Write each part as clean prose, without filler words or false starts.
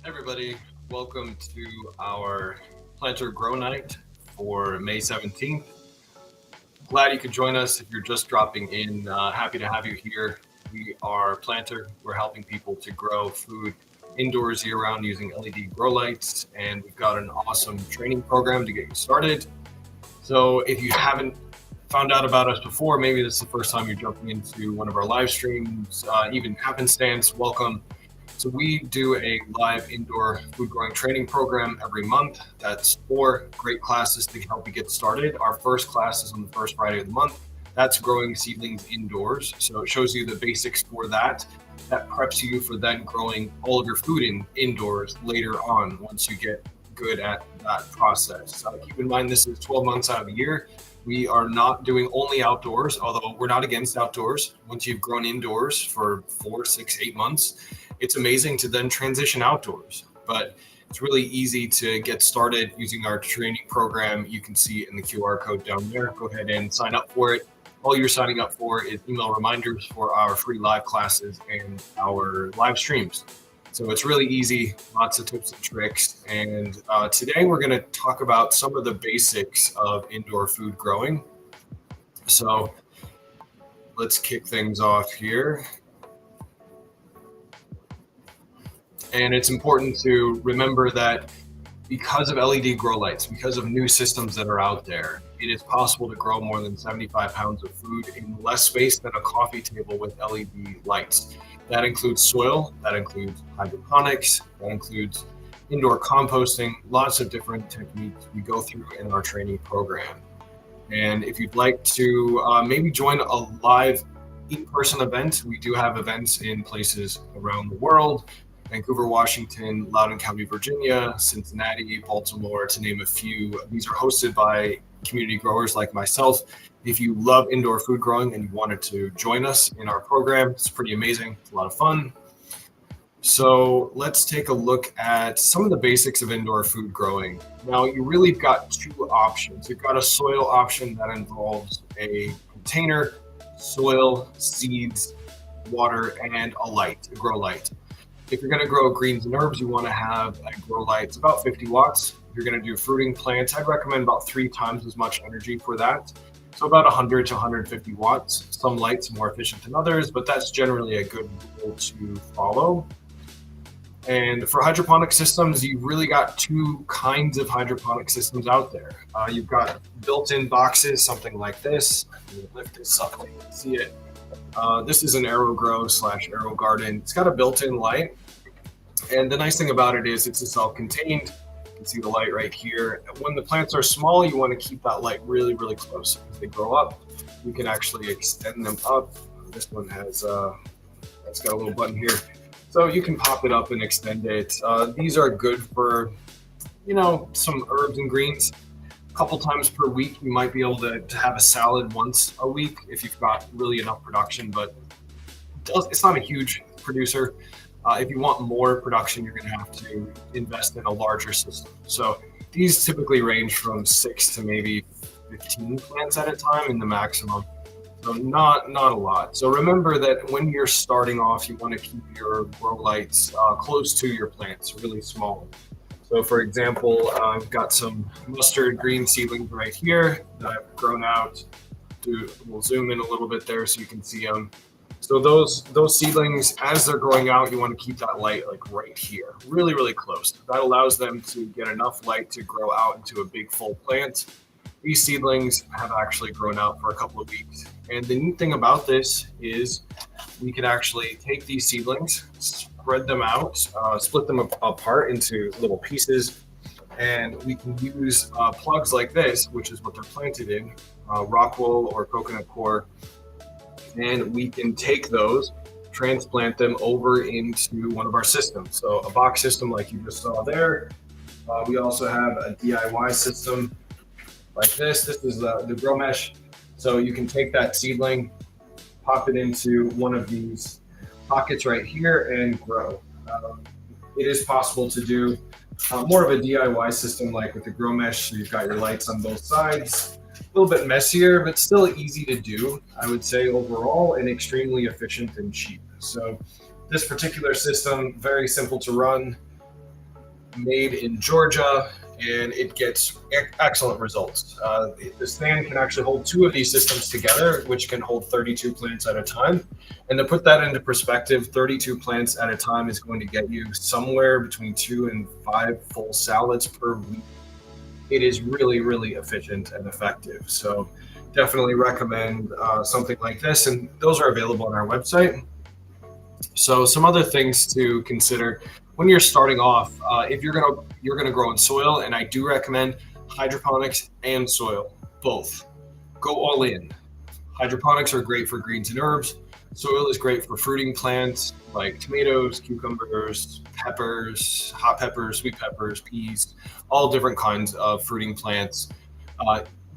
Everybody, welcome to our Plant3r Grow Night for May 17th. Glad you could join us if you're just dropping in. Happy to have you here. We are Plant3r. We're helping people to grow food indoors year-round using LED grow lights, and we've got an awesome training program to get you started. So if you haven't found out about us before, maybe this is the first time you're jumping into one of our live streams, even happenstance, welcome. So we do a live indoor food growing training program every month. That's 4 great classes to help you get started. Our first class is on the first Friday of the month. That's growing seedlings indoors. So it shows you the basics for that. That preps you for then growing all of your food indoors later on once you get good at that process. Keep in mind, this is 12 months out of the year. We are not doing only outdoors, although we're not against outdoors. Once you've grown indoors for 4, 6, 8 months, it's amazing to then transition outdoors. But it's really easy to get started using our training program. You can see it in the QR code down there. Go ahead and sign up for it. All you're signing up for is email reminders for our free live classes and our live streams. So it's really easy, lots of tips and tricks. And today we're going to talk about some of the basics of indoor food growing. So let's kick things off here. And it's important to remember that because of LED grow lights, because of new systems that are out there, it is possible to grow more than 75 pounds of food in less space than a coffee table with LED lights. That includes soil, that includes hydroponics, that includes indoor composting, lots of different techniques we go through in our training program. And if you'd like to maybe join a live in-person event, we do have events in places around the world. Vancouver, Washington, Loudoun County, Virginia, Cincinnati, Baltimore, to name a few. These are hosted by community growers like myself. If you love indoor food growing and you wanted to join us in our program, it's pretty amazing. It's a lot of fun. So let's take a look at some of the basics of indoor food growing. Now, you really got 2 options. You've got a soil option that involves a container, soil, seeds, water, and a grow light. If you're going to grow greens and herbs, you want to have a grow light. It's about 50 watts. If you're going to do fruiting plants, I'd recommend about 3 times as much energy for that. So about 100 to 150 watts. Some lights are more efficient than others, but that's generally a good rule to follow. And for hydroponic systems, you've really got 2 kinds of hydroponic systems out there. You've got built-in boxes, something like this. I'm going to lift this up so you can see it. This is an AeroGrow/Aero Garden. It's got a built-in light. And the nice thing about it is it's a self-contained. You can see the light right here. When the plants are small, you want to keep that light really, really close. As they grow up, you can actually extend them up. This one has, it's got a little button here. So you can pop it up and extend it. These are good for, some herbs and greens. Couple times per week, you might be able to have a salad once a week if you've got really enough production, but it's not a huge producer. If you want more production, you're going to have to invest in a larger system. So these typically range from 6 to maybe 15 plants at a time in the maximum. So not a lot. So remember that when you're starting off, you want to keep your grow lights close to your plants, really small. So for example, I've got some mustard green seedlings right here that I've grown out. We'll zoom in a little bit there so you can see them. So those seedlings, as they're growing out, you want to keep that light like right here, really, really close. That allows them to get enough light to grow out into a big full plant. These seedlings have actually grown out for a couple of weeks. And the neat thing about this is we can actually take these seedlings, spread them out, split them apart into little pieces, and we can use plugs like this, which is what they're planted in, rock wool or coconut coir, and we can take those, transplant them over into one of our systems. So a box system like you just saw there. We also have a DIY system like this. This is the grow mesh. So you can take that seedling, pop it into one of these pockets right here and grow. It is possible to do more of a DIY system like with the grow mesh. So you've got your lights on both sides. A little bit messier, but still easy to do, I would say overall, and extremely efficient and cheap. So this particular system, very simple to run. made in Georgia, and it gets excellent results. The stand can actually hold two of these systems together, which can hold 32 plants at a time. And to put that into perspective, 32 plants at a time is going to get you somewhere between 2 and 5 full salads per week. It is really, really efficient and effective. So definitely recommend something like this. And those are available on our website. So some other things to consider when you're starting off, if you're gonna grow in soil, and I do recommend hydroponics and soil, both. Go all in. Hydroponics are great for greens and herbs. Soil is great for fruiting plants like tomatoes, cucumbers, peppers, hot peppers, sweet peppers, peas, all different kinds of fruiting plants.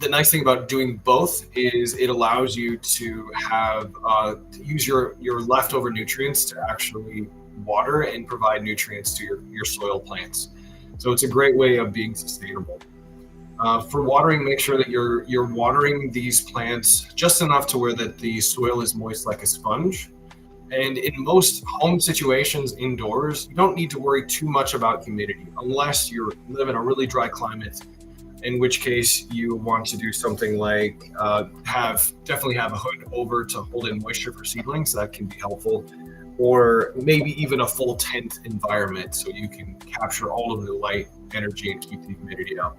The nice thing about doing both is it allows you to have to use your leftover nutrients to actually water and provide nutrients to your soil plants. So it's a great way of being sustainable. For watering, make sure that you're watering these plants just enough to where that the soil is moist like a sponge. And in most home situations indoors, you don't need to worry too much about humidity unless you live in a really dry climate, in which case you want to do something like definitely have a hood over to hold in moisture for seedlings. That can be helpful. Or maybe even a full tent environment so you can capture all of the light, energy, and keep the humidity out.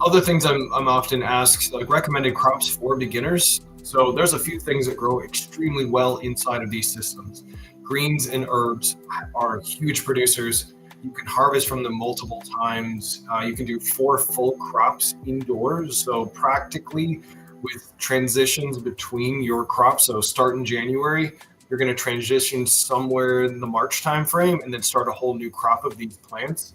Other things I'm often asked, like recommended crops for beginners. So there's a few things that grow extremely well inside of these systems. Greens and herbs are huge producers. You can harvest from them multiple times. You can do 4 full crops indoors. So practically with transitions between your crops, so start in January, you're going to transition somewhere in the March timeframe and then start a whole new crop of these plants.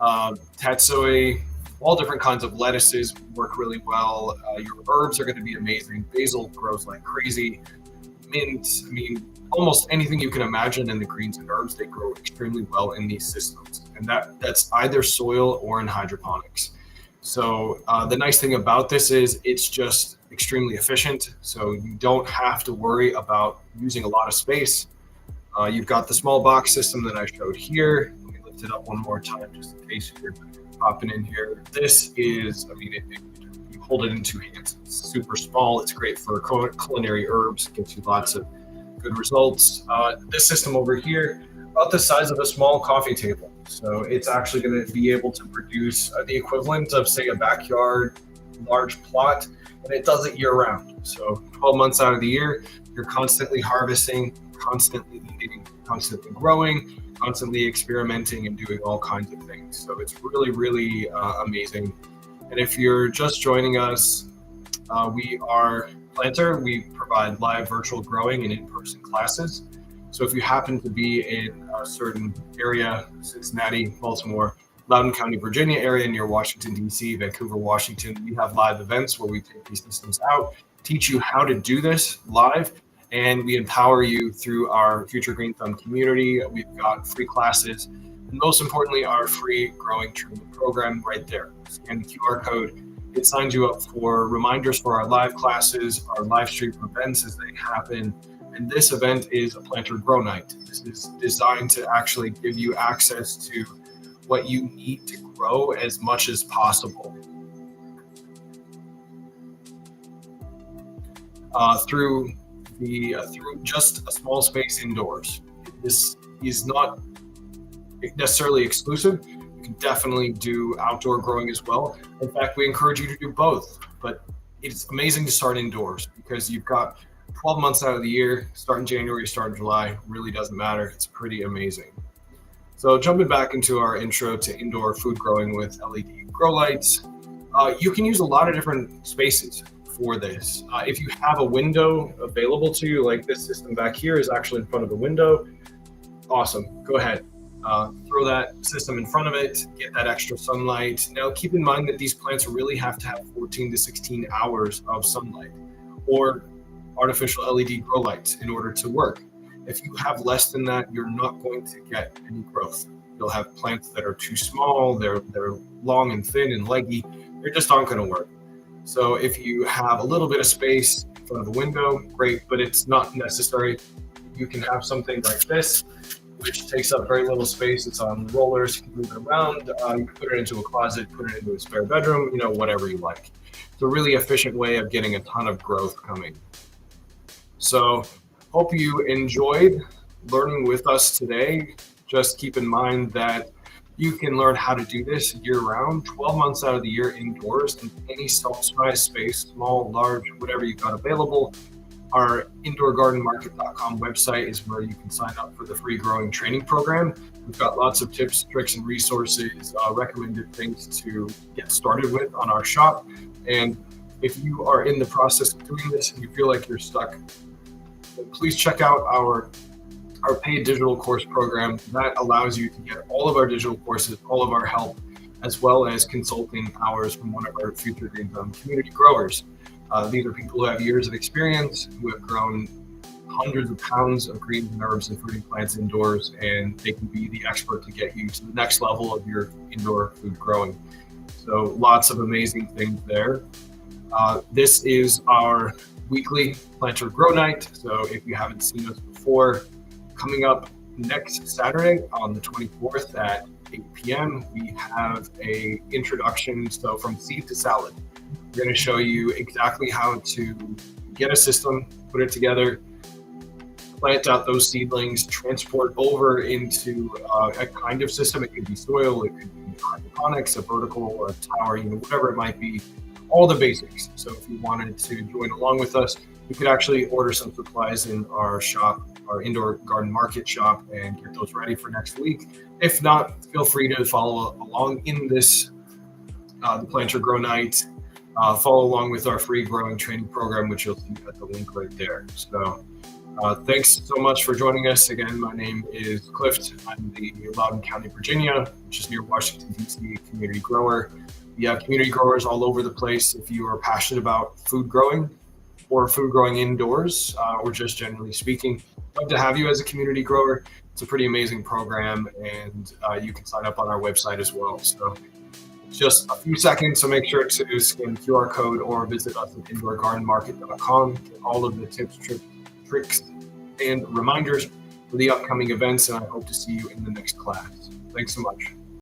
Tatsoi, all different kinds of lettuces work really well. Your herbs are going to be amazing. Basil grows like crazy. Mint, I mean, almost anything you can imagine in the greens and herbs, they grow extremely well in these systems. And that's either soil or in hydroponics. So the nice thing about this is it's just extremely efficient. So you don't have to worry about using a lot of space. You've got the small box system that I showed here. Let me lift it up one more time just in case you're popping in here. This is, I mean, you hold it in 2 hands. It's super small. It's great for culinary herbs. It gives you lots of good results. This system over here, about the size of a small coffee table. So it's actually going to be able to produce the equivalent of, say, a backyard large plot, and it does it year round. So 12 months out of the year, you're constantly harvesting, constantly eating, constantly growing, constantly experimenting and doing all kinds of things. So it's really, really amazing. And if you're just joining us, we are Plant3r. We provide live virtual growing and in-person classes. So if you happen to be in a certain area, Cincinnati, Baltimore, Loudoun County, Virginia area near Washington, D.C., Vancouver, Washington, we have live events where we take these systems out, teach you how to do this live, and we empower you through our Future Green Thumb community. We've got free classes, and most importantly, our free growing training program right there. Scan the QR code. It signs you up for reminders for our live classes, our live stream events as they happen. And this event is a Plant3r Grow Night. This is designed to actually give you access to what you need to grow as much as possible. Through just a small space indoors. This is not necessarily exclusive. You can definitely do outdoor growing as well. In fact, we encourage you to do both, but it's amazing to start indoors because you've got 12 months out of the year, start in January, start in July, really doesn't matter. It's pretty amazing. So jumping back into our intro to indoor food growing with LED grow lights, you can use a lot of different spaces for this. If you have a window available to you, like this system back here is actually in front of the window, awesome, go ahead. Throw that system in front of it, get that extra sunlight. Now keep in mind that these plants really have to have 14 to 16 hours of sunlight or artificial LED grow lights in order to work. If you have less than that, you're not going to get any growth. You'll have plants that are too small, they're long and thin and leggy, they just aren't going to work. So if you have a little bit of space in front of the window, great, but it's not necessary. You can have something like this. which takes up very little space. It's on rollers. You can move it around. You can put it into a closet, put it into a spare bedroom, whatever you like. It's a really efficient way of getting a ton of growth coming. So hope you enjoyed learning with us today. Just keep in mind that you can learn how to do this year-round, 12 months out of the year indoors in any self-sized space, small, large, whatever you've got available. Our indoorgardenmarket.com website is where you can sign up for the free growing training program. We've got lots of tips, tricks, and resources, recommended things to get started with on our shop. And if you are in the process of doing this and you feel like you're stuck, then please check out our paid digital course program that allows you to get all of our digital courses, all of our help, as well as consulting hours from one of our Future Green Thumb community growers. These are people who have years of experience, who have grown hundreds of pounds of greens and herbs and fruiting plants indoors, and they can be the expert to get you to the next level of your indoor food growing. So lots of amazing things there. This is our weekly Plant3r Grow Night. So if you haven't seen us before, coming up next Saturday on the 24th at 8 p.m., we have a introduction. So from seed to salad, we're going to show you exactly how to get a system, put it together, plant out those seedlings, transport over into a kind of system. It could be soil, it could be hydroponics, a vertical or a tower, whatever it might be, all the basics. So if you wanted to join along with us, you could actually order some supplies in our shop, our indoor garden market shop, and get those ready for next week. If not, feel free to follow along in this, the Plant3r Grow Night. Follow along with our free growing training program, which you'll see at the link right there. So thanks so much for joining us. Again, my name is Clift. I'm the Loudoun County, Virginia, which is near Washington, D.C. community grower. We have community growers all over the place. If you are passionate about food growing or food growing indoors, or just generally speaking, I'd love to have you as a community grower. It's a pretty amazing program, and you can sign up on our website as well. So just a few seconds, so make sure to scan the QR code or visit us at indoorgardenmarket.com. Get all of the tips, tricks, and reminders for the upcoming events, and I hope to see you in the next class. Thanks so much.